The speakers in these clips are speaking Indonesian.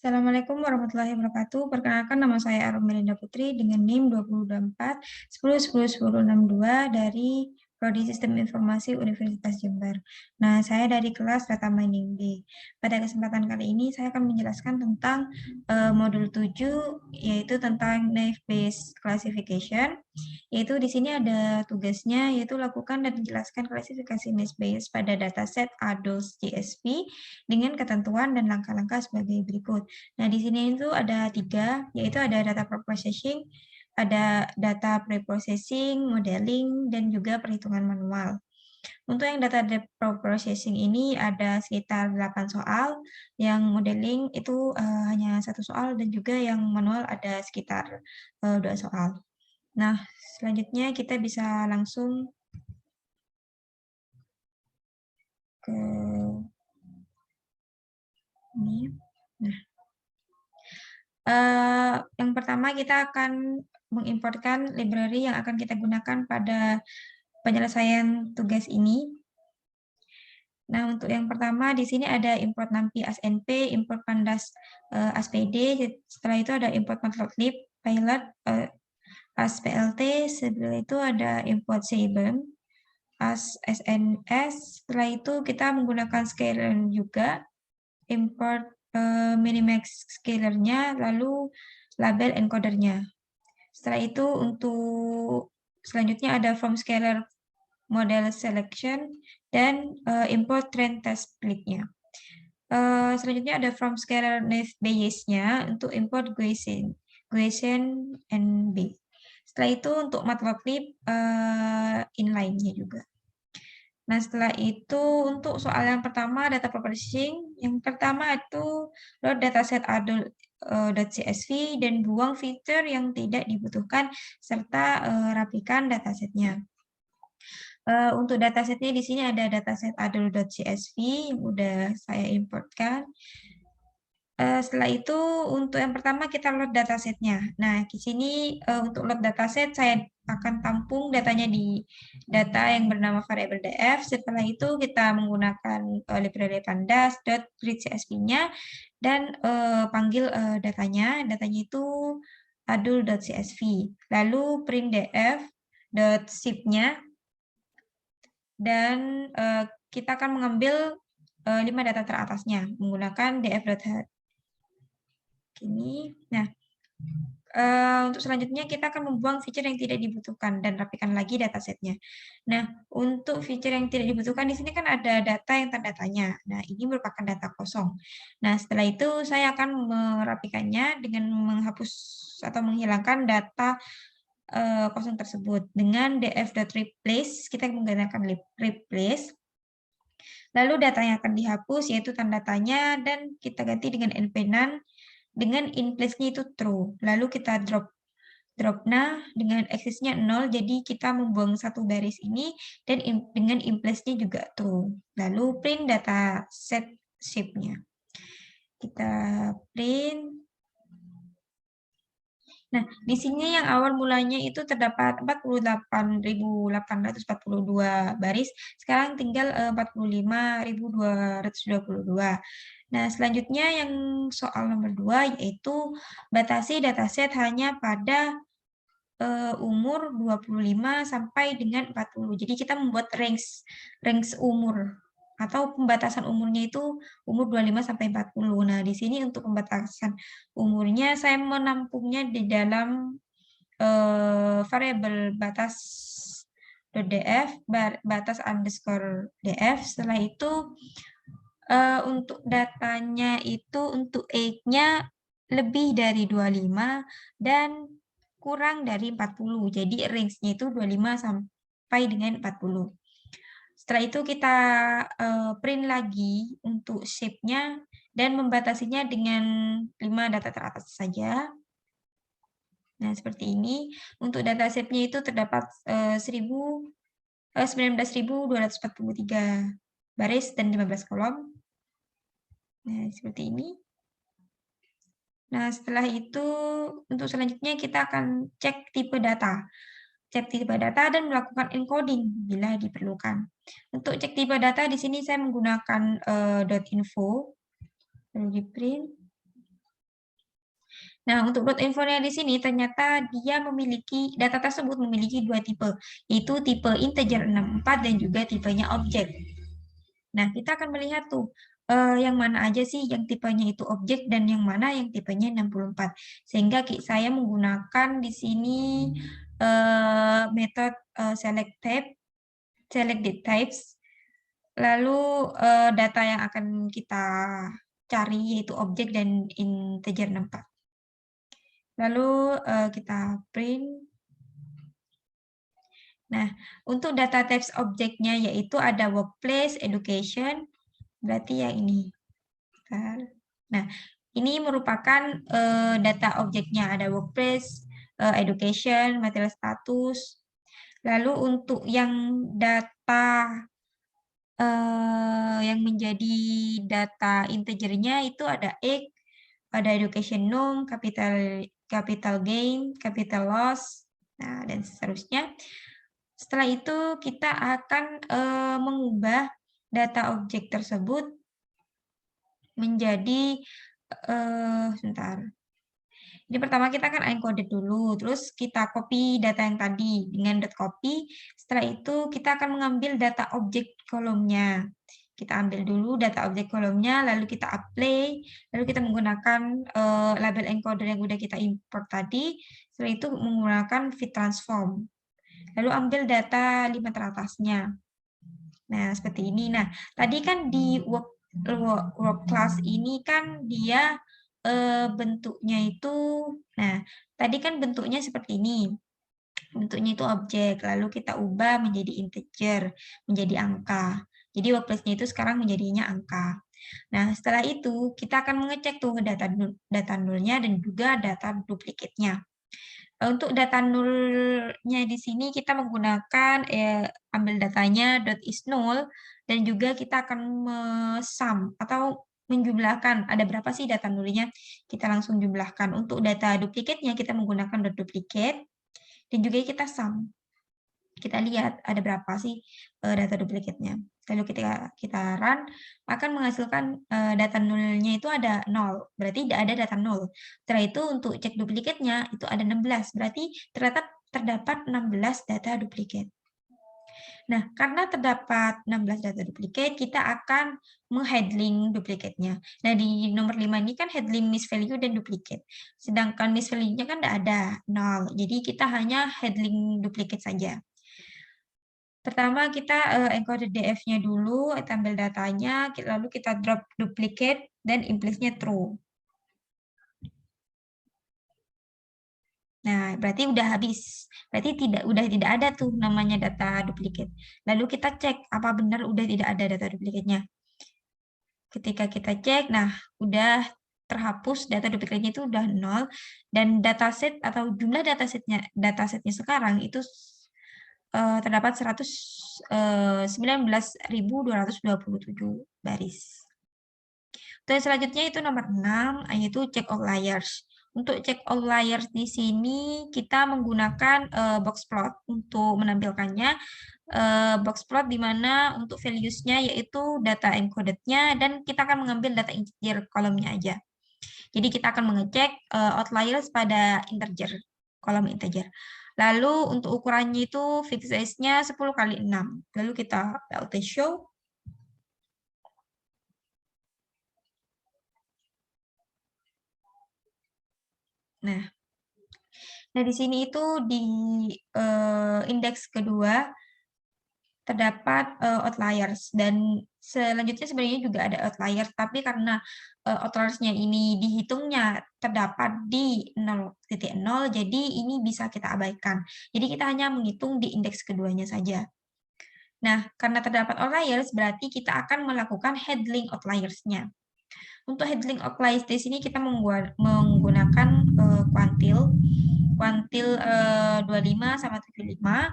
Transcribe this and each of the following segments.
Assalamualaikum warahmatullahi wabarakatuh. Perkenalkan nama saya Arum Melinda Putri dengan NIM 2024 10 10 1062 dari Prodi Sistem Informasi Universitas Jember. Nah, saya dari kelas Data Mining B. Pada kesempatan kali ini saya akan menjelaskan tentang modul 7 yaitu tentang Naive Bayes Classification. Yaitu di sini ada tugasnya yaitu lakukan dan jelaskan klasifikasi Naive Bayes pada dataset ADOS GSV dengan ketentuan dan langkah-langkah sebagai berikut. Nah, di sini itu ada 3, yaitu ada data preprocessing, ada data preprocessing, modeling, dan juga perhitungan manual. Untuk yang data preprocessing ini ada sekitar 8 soal, yang modeling itu hanya 1 soal, dan juga yang manual ada sekitar 2 soal. Nah, selanjutnya kita bisa langsung ke ini. Nah, yang pertama kita akan mengimportkan library yang akan kita gunakan pada penyelesaian tugas ini. Nah, untuk yang pertama di sini ada import NumPy ASNP, import Pandas ASPD, setelah itu ada import Matplotlib, pilot ASPLT, setelah itu ada import Seibum, SNS, setelah itu kita menggunakan scaler juga, import Minimax scalernya, lalu label encodernya. Setelah itu untuk selanjutnya ada from scalar model selection dan import trend test split-nya. Selanjutnya ada from scalar Naive Bayes-nya untuk import Gaussian and B. Setelah itu untuk Matplotlib inline-nya juga. Nah, setelah itu untuk soal yang pertama data preprocessing, yang pertama itu load dataset adult.csv dan buang fitur yang tidak dibutuhkan serta rapikan datasetnya. Untuk datasetnya di sini ada dataset adult.csv yang udah saya importkan. Setelah itu untuk yang pertama kita load datasetnya. Nah, di sini untuk load dataset saya akan tampung datanya di data yang bernama variable df. Setelah itu kita menggunakan library pandas.readcsv-nya dan panggil datanya. Datanya itu adult.csv. Lalu print df.zip-nya dan kita akan mengambil 5 data teratasnya menggunakan df.head. Ini. Nah, untuk selanjutnya kita akan membuang feature yang tidak dibutuhkan dan rapikan lagi datasetnya. Nah, untuk feature yang tidak dibutuhkan di sini kan ada data yang tanda tanya. Nah, ini merupakan data kosong. Nah, setelah itu saya akan merapikannya dengan menghapus atau menghilangkan data kosong tersebut dengan df.replace. Kita menggunakan replace. Lalu data yang akan dihapus yaitu tanda tanya dan kita ganti dengan np-nan dengan in place-nya itu true. Lalu kita drop-nya dengan axis-nya 0, jadi kita membuang satu baris ini dan dengan in place-nya juga true. Lalu print data set shape-nya. Kita print. Nah, di sini yang awal mulanya itu terdapat 48.842 baris, sekarang tinggal 45.222. Nah, selanjutnya yang soal nomor 2 yaitu batasi dataset hanya pada umur 25 sampai dengan 40. Jadi kita membuat range umur atau pembatasan umurnya itu umur 25 sampai 40. Nah, di sini untuk pembatasan umurnya saya menampungnya di dalam variabel batas .df, batas underscore df. Setelah itu untuk datanya itu untuk age-nya lebih dari 25 dan kurang dari 40. Jadi range-nya itu 25 sampai dengan 40. Setelah itu kita print lagi untuk shape-nya dan membatasinya dengan 5 data teratas saja. Nah, seperti ini. Untuk data shape-nya itu terdapat 19.243 baris dan 15 kolom. Nah, seperti ini. Nah, setelah itu untuk selanjutnya kita akan cek tipe data. Cek tipe data dan melakukan encoding bila diperlukan. Untuk cek tipe data di sini saya menggunakan .info lalu di print. Nah, untuk root infonya di sini ternyata dia memiliki, data tersebut memiliki dua tipe, yaitu tipe integer 64 dan juga tipenya objek. Nah, kita akan melihat tuh, yang mana aja sih yang tipenya itu objek dan yang mana yang tipenya 64. Sehingga saya menggunakan di sini metode select types, lalu data yang akan kita cari yaitu objek dan integer 64. Lalu kita print. Nah, untuk data types objeknya yaitu ada workplace, education, berarti yang ini. Nah, ini merupakan data objeknya, ada workplace, education, material status. Lalu untuk yang data yang menjadi data integernya itu ada X, ada education num, capital gain, capital loss, nah dan seterusnya. Setelah itu kita akan mengubah data objek tersebut menjadi sebentar. Jadi pertama kita akan encoded dulu, terus kita copy data yang tadi dengan dot copy. Setelah itu kita akan mengambil data objek kolomnya. Kita ambil dulu data objek kolomnya, lalu kita apply, lalu kita menggunakan label encoder yang udah kita import tadi. Setelah itu menggunakan fit transform. Lalu ambil data 5 teratasnya. Nah, seperti ini. Nah, tadi kan di work class ini kan dia bentuknya itu, nah, tadi kan bentuknya seperti ini. Bentuknya itu objek, lalu kita ubah menjadi integer, menjadi angka. Jadi workplace-nya itu sekarang menjadinya angka. Nah, setelah itu kita akan mengecek tuh data nulnya dan juga data duplikatnya. Untuk data nulnya di sini kita menggunakan ambil datanya .is null dan juga kita akan sum atau menjumlahkan ada berapa sih data nulnya, kita langsung jumlahkan. Untuk data duplikatnya kita menggunakan .duplicate dan juga kita sum. Kita lihat ada berapa sih data duplikatnya. Lalu kita run, akan menghasilkan data nulnya itu ada 0. Berarti tidak ada data 0. Setelah itu untuk cek duplikatnya itu ada 16. Berarti terdapat 16 data duplikat. Nah, karena terdapat 16 data duplikat, kita akan menghandling duplikatnya. Nah, di nomor 5 ini kan handling misvalue dan duplikat. Sedangkan misvalue-nya kan tidak ada, 0. Jadi kita hanya handling duplikat saja. Pertama kita encode df-nya dulu, ambil datanya, lalu kita drop duplicate dan implicitnya true. Nah, berarti udah habis. Berarti udah tidak ada tuh namanya data duplicate. Lalu kita cek apa benar udah tidak ada data duplikatnya. Ketika kita cek, nah udah terhapus data duplikatnya itu udah 0 dan dataset atau jumlah datasetnya sekarang itu terdapat 19.227 baris. Dan selanjutnya itu nomor 6, yaitu check outliers. Untuk check outliers di sini kita menggunakan box plot untuk menampilkannya. Box plot di mana untuk values-nya yaitu data encoded-nya dan kita akan mengambil data integer kolomnya aja. Jadi kita akan mengecek outliers pada integer, kolom integer. Lalu untuk ukurannya itu fixed size-nya 10 kali 6. Lalu kita LT show. Nah, di sini itu di indeks kedua terdapat outliers dan selanjutnya sebenarnya juga ada outliers, tapi karena outliers-nya ini dihitungnya terdapat di 0.0, jadi ini bisa kita abaikan. Jadi kita hanya menghitung di indeks keduanya saja. Nah, karena terdapat outliers, berarti kita akan melakukan handling outliers-nya. Untuk handling outliers di sini kita menggunakan kuantil 25 sama 75.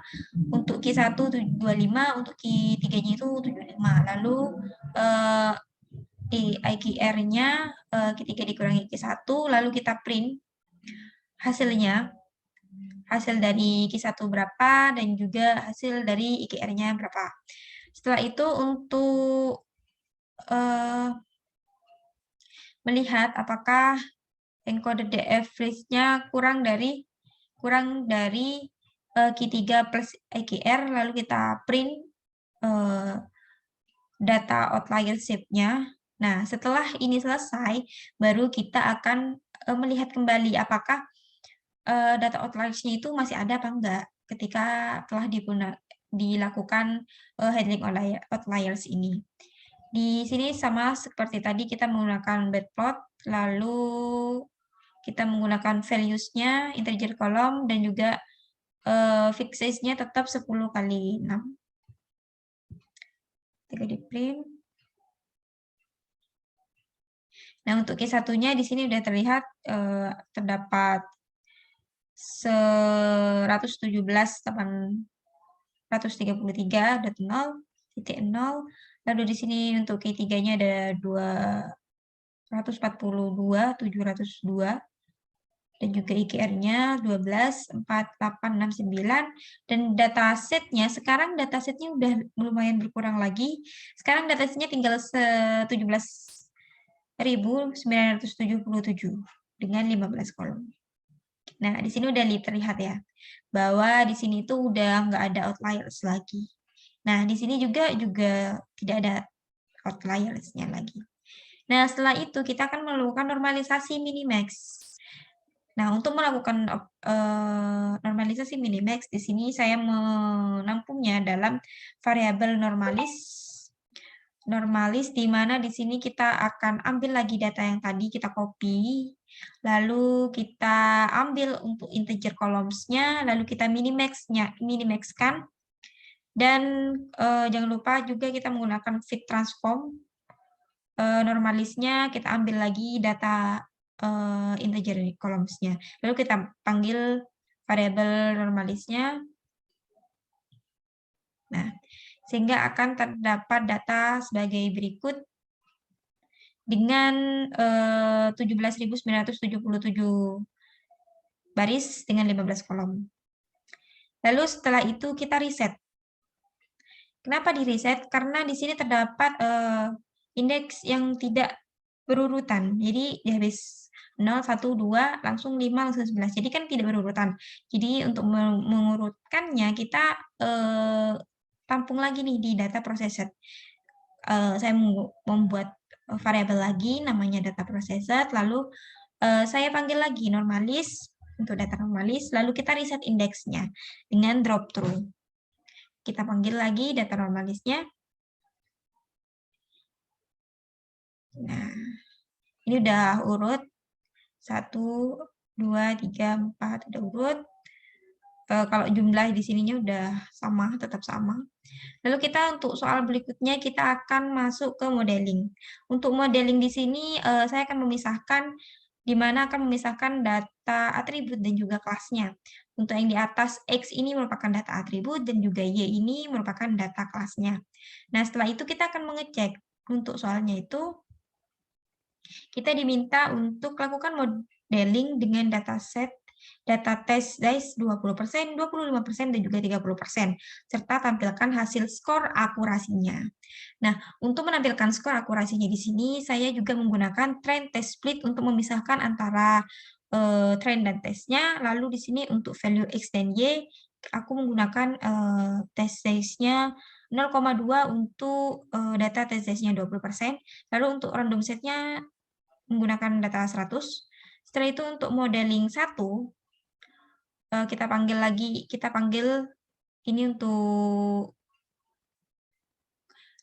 Untuk Q1 25, untuk Q3-nya itu 75. Lalu di IQR-nya Q3 dikurangi Q1, lalu kita print hasilnya. Hasil dari Q1 berapa dan juga hasil dari IQR-nya berapa. Setelah itu untuk melihat apakah encoder the average-nya kurang dari Q3 plus EGR, lalu kita print data outlier shape-nya. Nah, setelah ini selesai, baru kita akan melihat kembali apakah data outliers-nya itu masih ada apa enggak ketika telah dilakukan handling outliers ini. Di sini sama seperti tadi kita menggunakan matplot, lalu kita menggunakan values-nya, integer column, dan juga fixed size-nya tetap 10 kali 6. Ketika di print. Nah, untuk Q1-nya di sini sudah terlihat terdapat 117.833.0, lalu di sini untuk Q3-nya ada 242.702, dan juga IGR-nya 12.4869, dan datasetnya sekarang datasetnya udah lumayan berkurang lagi. Sekarang datasetnya tinggal 17.977 dengan 15 kolom. Nah, di sini udah terlihat ya bahwa di sini itu udah nggak ada outliers lagi. Nah, di sini juga tidak ada outliers-nya lagi. Nah, setelah itu kita akan melakukan normalisasi minimax. Nah, untuk melakukan normalisasi minimax, di sini saya menampungnya dalam variabel normalis, di mana di sini kita akan ambil lagi data yang tadi kita copy, lalu kita ambil untuk integer columns-nya, lalu kita minimax-kan, dan jangan lupa juga kita menggunakan fit transform. Normalisnya kita ambil lagi data integer columns-nya. Lalu kita panggil variabel normalisnya. Nah, sehingga akan terdapat data sebagai berikut dengan 17.977 baris dengan 15 kolom. Lalu setelah itu kita reset. Kenapa di reset? Karena di sini terdapat indeks yang tidak berurutan. Jadi di habis 0, 1, 2, langsung 5, langsung 11. Jadi kan tidak berurutan. Jadi untuk mengurutkannya kita tampung lagi nih di data processed. Saya membuat variabel lagi namanya data processed, lalu saya panggil lagi normalis untuk data normalis, lalu kita reset indeksnya dengan drop through. Kita panggil lagi data normalisnya. Nah, ini udah urut 1, 2, 3, 4 udah urut. Kalau jumlah di sininya udah sama, tetap sama. Lalu kita untuk soal berikutnya kita akan masuk ke modeling. Untuk modeling di sini saya akan memisahkan di mana akan memisahkan data atribut dan juga kelasnya. Untuk yang di atas X ini merupakan data atribut dan juga Y ini merupakan data kelasnya. Nah, setelah itu kita akan mengecek. Untuk soalnya itu kita diminta untuk lakukan modeling dengan dataset data test size 20%, 25%, dan juga 30%, serta tampilkan hasil skor akurasinya. Nah, untuk menampilkan skor akurasinya di sini, saya juga menggunakan trend test split untuk memisahkan antara trend dan testnya. Lalu di sini untuk value X dan Y, aku menggunakan test size-nya 0,2 untuk data test size-nya 20%. Lalu untuk random set-nya menggunakan data 100. Setelah itu untuk modeling 1, kita panggil ini untuk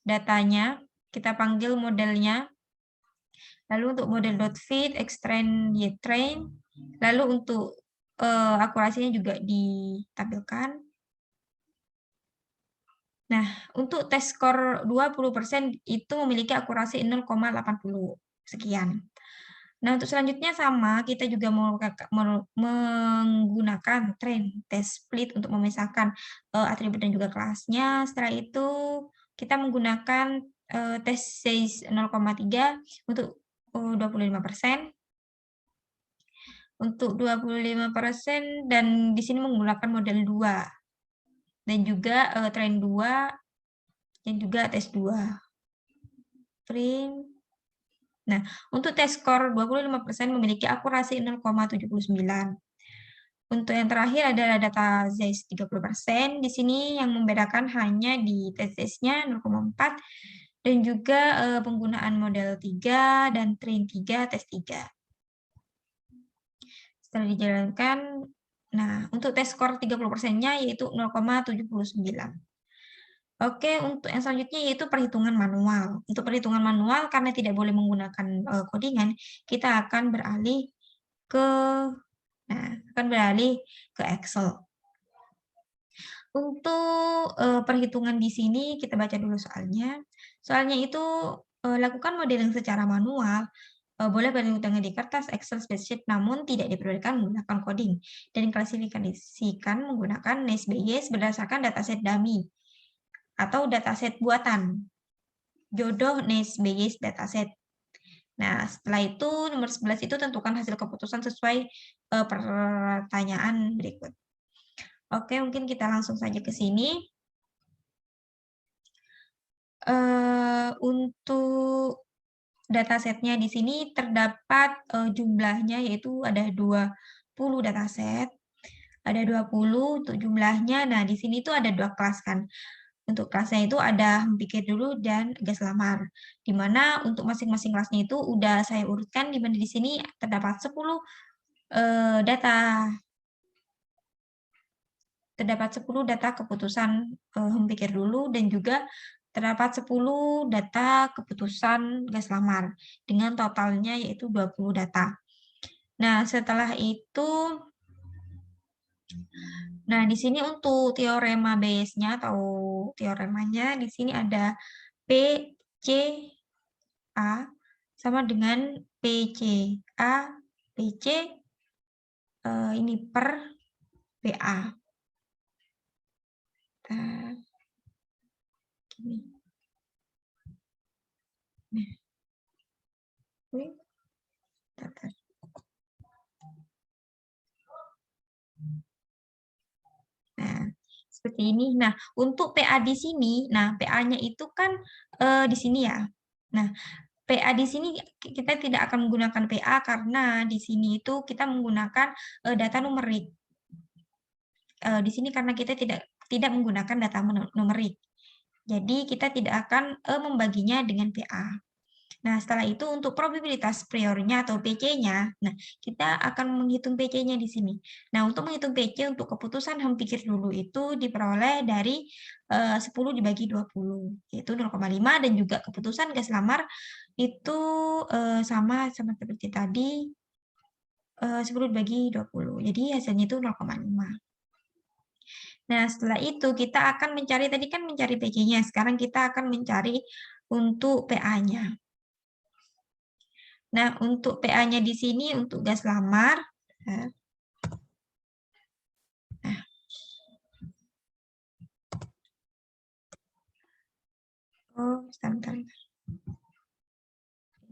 datanya, kita panggil modelnya. Lalu untuk model.fit, xtrain, ytrain, lalu untuk akurasinya juga ditampilkan. Nah, untuk tes skor 20% itu memiliki akurasi 0,80 sekian. Nah, untuk selanjutnya sama, kita juga menggunakan trend test split untuk memisahkan atribut dan juga kelasnya. Setelah itu, kita menggunakan test size 0,3 untuk 25%. Untuk 25% dan di sini menggunakan model 2. Dan juga trend 2 dan juga tes 2. Print. Nah, untuk tes skor 25% memiliki akurasi 0,79. Untuk yang terakhir adalah data ZEISS 30%. Di sini yang membedakan hanya di tes ZEISS-nya 0,4 dan juga penggunaan model 3 dan train 3, tes 3. Setelah dijalankan, nah untuk tes skor 30%-nya yaitu 0,79. Oke, untuk yang selanjutnya yaitu perhitungan manual. Untuk perhitungan manual, karena tidak boleh menggunakan codingan, kita akan beralih ke Excel. Untuk perhitungan di sini kita baca dulu soalnya. Soalnya itu lakukan modeling secara manual, boleh berhitungan di kertas, Excel, spreadsheet, namun tidak diperbolehkan menggunakan coding dan klasifikasikan menggunakan NACE Bayes berdasarkan dataset dummy atau dataset buatan. Jodoh NACE Bayes dataset. Nah, setelah itu nomor 11 itu tentukan hasil keputusan sesuai pertanyaan berikut. Oke, mungkin kita langsung saja ke sini. Untuk datasetnya di sini terdapat jumlahnya yaitu ada 20 dataset. Ada 20 untuk jumlahnya. Nah, di sini tuh ada 2 kelas kan. Untuk kelasnya itu ada pikir dulu dan gas lamar. Di mana untuk masing-masing kelasnya itu udah saya urutkan di mana di sini terdapat 10 data. Terdapat 10 data keputusan pikir dulu dan juga terdapat 10 data keputusan gas lamar dengan totalnya yaitu 20 data. Nah, setelah itu di sini untuk teorema Bayes-nya atau teoremanya di sini ada P, C, A sama dengan PC A, PC ini per PA. Gini. Nah, ini data. Nah, seperti ini. Nah, untuk PA di sini, nah PA-nya itu kan di sini ya. Nah, PA di sini kita tidak akan menggunakan PA karena di sini itu kita menggunakan data numerik. Di sini karena kita tidak menggunakan data numerik. Jadi kita tidak akan membaginya dengan PA. Nah, setelah itu untuk probabilitas priornya atau PC-nya, nah kita akan menghitung PC-nya di sini. Nah, untuk menghitung PC untuk keputusan pikir dulu itu diperoleh dari 10 dibagi 20, yaitu 0,5 dan juga keputusan gas lamar itu sama seperti tadi 10 dibagi 20. Jadi hasilnya itu 0,5. Nah, setelah itu kita akan mencari, tadi kan mencari PC-nya, sekarang kita akan mencari untuk PA-nya. Nah, untuk PA-nya di sini untuk gas lamar. Nah. Oh, sebentar.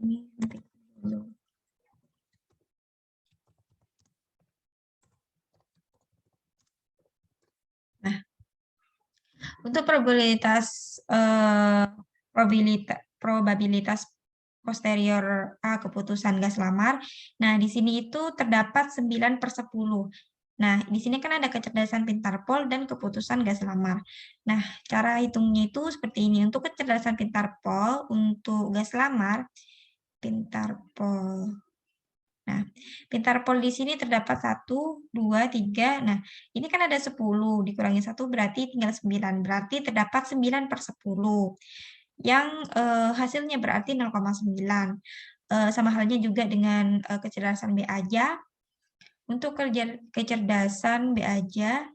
Ini nanti dulu. Nah, untuk probabilitas posterior keputusan gas lamar. Nah, di sini itu terdapat 9/10. Nah, di sini kan ada kecerdasan pintar pol dan keputusan gas lamar. Nah, cara hitungnya itu seperti ini. Untuk kecerdasan pintar pol, untuk gas lamar, pintar pol. Nah, pintar pol di sini terdapat 1, 2, 3. Nah, ini kan ada 10, dikurangi 1 berarti tinggal 9. Berarti terdapat 9/10. Yang hasilnya berarti 0,9. Sama halnya juga dengan kecerdasan B aja. Untuk kecerdasan B aja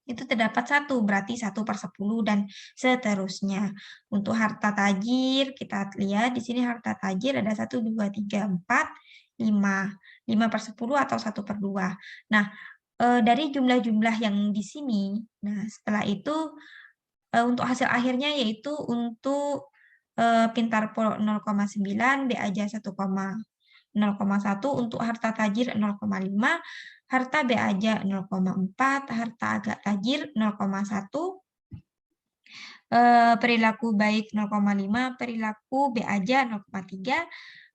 itu terdapat 1, berarti 1/10 dan seterusnya. Untuk harta tajir, kita lihat di sini harta tajir ada 1, 2, 3, 4, 5. 5/10 atau 1/2. Nah, dari jumlah-jumlah yang di sini, nah setelah itu untuk hasil akhirnya yaitu untuk pintar pol 0,9, B aja 0,1, untuk harta tajir 0,5, harta B aja 0,4, harta agak tajir 0,1, perilaku baik 0,5, perilaku B aja 0,3,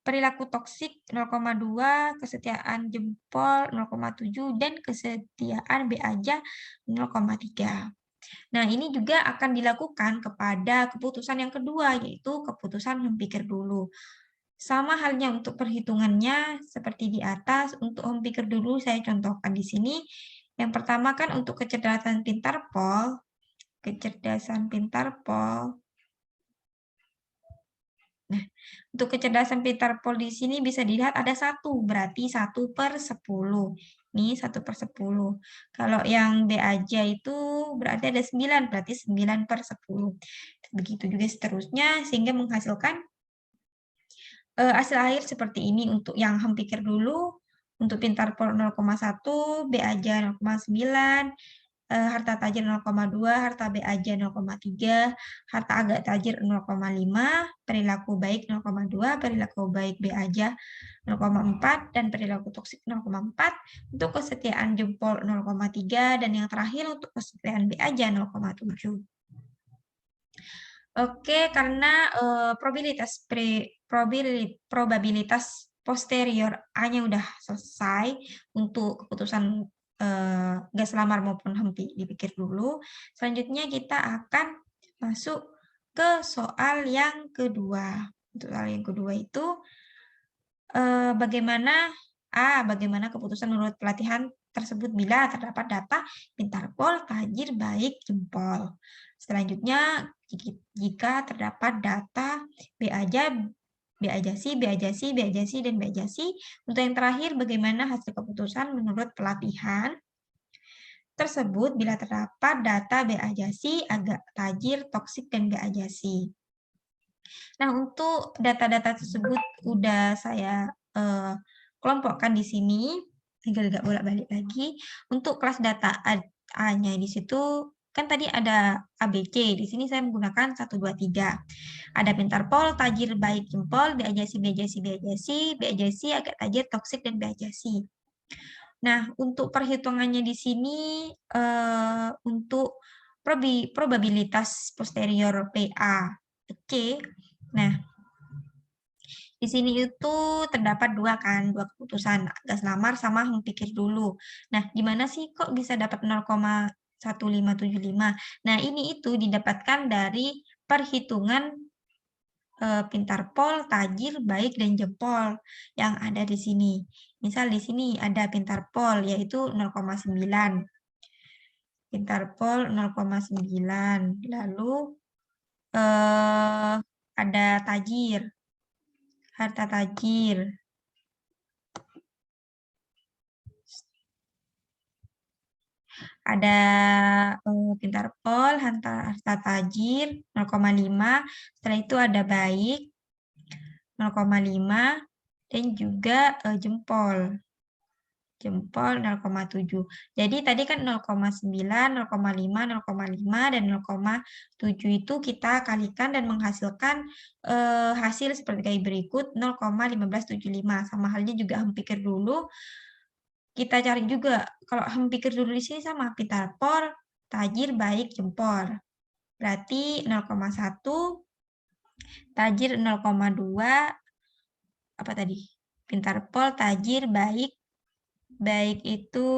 perilaku toksik 0,2, kesetiaan jempol 0,7, dan kesetiaan B aja 0,3. Nah, ini juga akan dilakukan kepada keputusan yang kedua, yaitu keputusan memikir dulu. Sama halnya untuk perhitungannya seperti di atas. Untuk memikir dulu saya contohkan di sini. Yang pertama kan untuk kecerdasan pintar Pol. Nah, untuk kecerdasan pintar Pol di sini bisa dilihat ada 1, berarti 1/10. Ini 1/10. Kalau yang B aja itu berarti ada 9, berarti 9/10. Begitu juga seterusnya, sehingga menghasilkan hasil akhir seperti ini untuk yang pikir dulu. Untuk pintar Pol 0,1, B aja 0,9, harta tajir 0,2, harta B aja 0,3, harta agak tajir 0,5, perilaku baik 0,2, perilaku baik B aja 0,4, dan perilaku toksik 0,4, untuk kesetiaan jempol 0,3, dan yang terakhir untuk kesetiaan B aja 0,7. Oke, karena probabilitas posterior A-nya udah selesai untuk keputusan gas lamar maupun henti dipikir dulu. Selanjutnya kita akan masuk ke soal yang kedua. Untuk soal yang kedua itu bagaimana keputusan menurut pelatihan tersebut bila terdapat data pintar Pol, tajir, baik, jempol. Selanjutnya, jika terdapat data B aja C, B aja C, B aja C, dan B aja C. Untuk yang terakhir, bagaimana hasil keputusan menurut pelatihan tersebut bila terdapat data B aja C, agak tajir, toksik, dan B aja C. Nah, untuk data-data tersebut udah saya kelompokkan di sini, agak bolak-balik lagi. Untuk kelas data A-nya di situ kan tadi ada ABC, di sini saya menggunakan 1, 2, 3. Ada pintar Pol, tajir, baik, jempol, B aja C, B aja C, B aja C, B aja C, agak tajir, toksik, dan B aja C. Nah, untuk perhitungannya di sini untuk probabilitas posterior PA. Oke. Nah, di sini itu terdapat dua keputusan, gas lamar sama pikir dulu. Nah, gimana sih kok bisa dapat 0,1575? Nah, ini itu didapatkan dari perhitungan pintar Pol, tajir, baik, dan jempol yang ada di sini. Misal di sini ada pintar Pol yaitu 0,9. Pintar Pol 0,9. Lalu ada tajir. Harta tajir. Ada pintar Pol, harta tajir 0,5. Setelah itu ada baik 0,5 dan juga jempol. Jempol 0,7. Jadi tadi kan 0,9, 0,5, 0,5, dan 0,7 itu kita kalikan dan menghasilkan hasil seperti kayak berikut 0,1575. Sama halnya juga pikir dulu. Kita cari juga kalau pikir dulu di sini sama pintar Pol, tajir, baik, jempol. Berarti 0,1, tajir 0,2, apa tadi? Pintar Pol, tajir, baik itu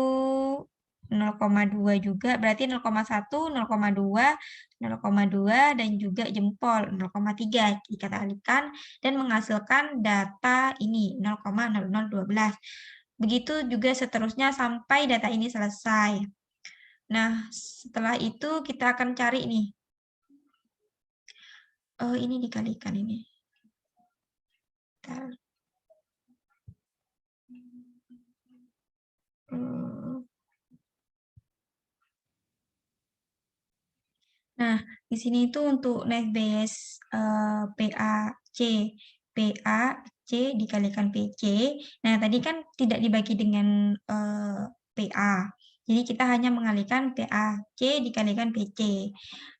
0,2 juga, berarti 0,1, 0,2, 0,2, dan juga jempol 0,3. Kita kalikan dan menghasilkan data ini 0,0012. Begitu juga seterusnya sampai data ini selesai. Nah, setelah itu kita akan cari nih. Ini dikalikan ini. Bentar. Nah, di sini itu untuk net base PAC dikalikan PC. Nah, tadi kan tidak dibagi dengan PA. Jadi kita hanya mengalihkan PAC dikalikan PC.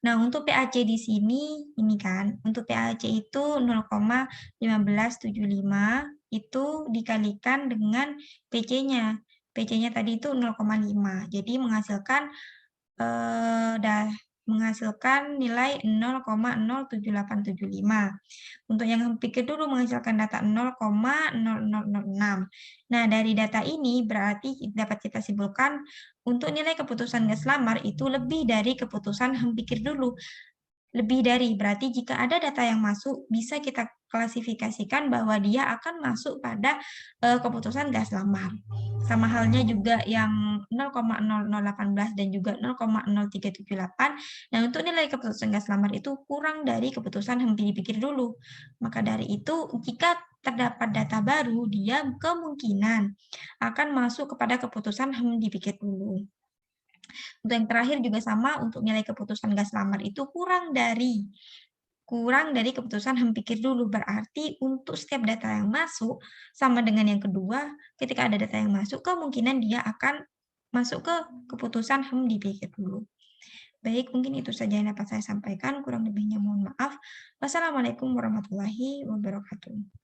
Nah, untuk PAC di sini ini kan, untuk PAC itu 0,1575 itu dikalikan dengan PC-nya. PC-nya tadi itu 0,5. Jadi menghasilkan menghasilkan nilai 0,07875. Untuk yang pikir dulu menghasilkan data 0,0006. Nah, dari data ini berarti dapat kita simpulkan untuk nilai keputusan gas lamar itu lebih dari keputusan pikir dulu. Lebih dari, berarti jika ada data yang masuk, bisa kita klasifikasikan bahwa dia akan masuk pada keputusan gas lamar. Sama halnya juga yang 0,0018 dan juga 0,0378. Nah, untuk nilai keputusan gas lamar itu kurang dari keputusan dipikir dulu. Maka dari itu, jika terdapat data baru, dia kemungkinan akan masuk kepada keputusan dipikir dulu. Untuk yang terakhir juga sama, untuk nilai keputusan gas lamar itu kurang dari keputusan pikir dulu. Berarti untuk setiap data yang masuk, sama dengan yang kedua, ketika ada data yang masuk, kemungkinan dia akan masuk ke keputusan dipikir dulu. Baik, mungkin itu saja yang dapat saya sampaikan. Kurang lebihnya mohon maaf. Wassalamualaikum warahmatullahi wabarakatuh.